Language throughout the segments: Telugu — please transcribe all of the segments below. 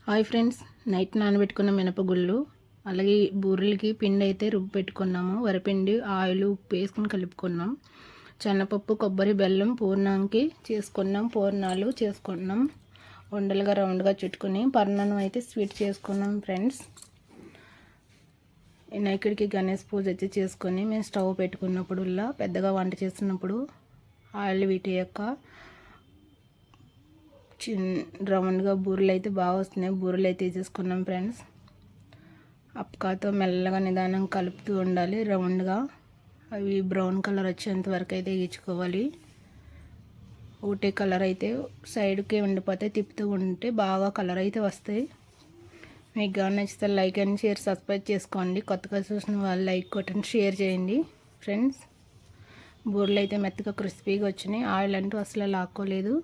హాయ్ ఫ్రెండ్స్, నైట్ నానబెట్టుకున్న మినపగుళ్ళు అలాగే బూరెలకి పిండి అయితే రుబ్బు పెట్టుకున్నాము. వరిపిండి, ఆయిల్, ఉప్పు వేసుకుని కలుపుకున్నాం. శనగపప్పు, కొబ్బరి, బెల్లం పూర్ణానికి చేసుకున్నాం. పూర్ణాలు చేసుకున్నాం. ఉండలుగా రౌండ్గా చుట్టుకుని పర్ణానం అయితే స్వీట్ చేసుకున్నాం ఫ్రెండ్స్. వినాయకుడికి గణేష్ పూజ అయితే చేసుకొని మేము స్టవ్ పెట్టుకున్నప్పుడుల్లా పెద్దగా వంట చేస్తున్నప్పుడు ఆయిల్ వీటి యొక్క రౌండ్గా బూరెలు అయితే బాగా వస్తున్నాయి. బూరెలు అయితే వేసేసుకున్నాం ఫ్రెండ్స్. అప్పకాతో మెల్లగా నిదానం కలుపుతూ ఉండాలి. రౌండ్గా అవి బ్రౌన్ కలర్ వచ్చేంత వరకు అయితే వేయించుకోవాలి. ఒకటే కలర్ అయితే సైడ్కే ఉండిపోతే తిప్పుతూ ఉంటే బాగా కలర్ అయితే వస్తాయి. మీకు కానీ నచ్చితే లైక్ అండ్ షేర్, సబ్స్క్రైబ్ చేసుకోండి. కొత్తగా చూసిన వాళ్ళు లైక్ కొట్టండి, షేర్ చేయండి ఫ్రెండ్స్. బూరెలు అయితే మెత్తగా క్రిస్పీగా వచ్చినాయి. ఆయిల్ అంటూ అసలు లాక్కోలేదు.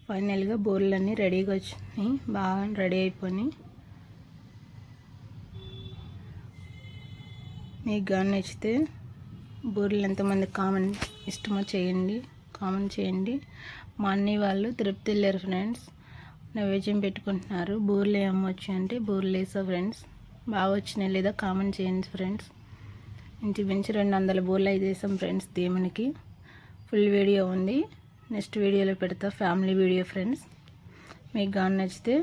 ఫైనల్గా బూరెలన్నీ రెడీగా వచ్చినాయి. బాగా రెడీ అయిపోయి మీకు కానీ నచ్చితే బూరెలు ఎంతమంది ఇష్టమో చేయండి, కామెంట్ చేయండి. మా అన్నయ్య వాళ్ళు తిరుపతి వెళ్ళారు ఫ్రెండ్స్. నైవేద్యం పెట్టుకుంటున్నారు. బూరెలు ఏమొచ్చు అంటే బూరెలు వేసా ఫ్రెండ్స్. బాగా వచ్చినాయి లేదా కామెంట్ చేయండి ఫ్రెండ్స్. ఇంచుమించు 200 బూరెలు అయితే వేసాం ఫ్రెండ్స్ దేవునికి. ఫుల్ వీడియో ఉంది, నెక్స్ట్ వీడియోలో పెడతా, ఫ్యామిలీ వీడియో ఫ్రెండ్స్. మీకు కానీ నచ్చితే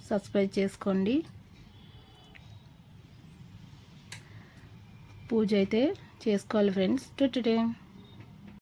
సబ్స్క్రైబ్ చేసుకోండి. పూజ అయితే చేసుకోవాలి ఫ్రెండ్స్. టుడే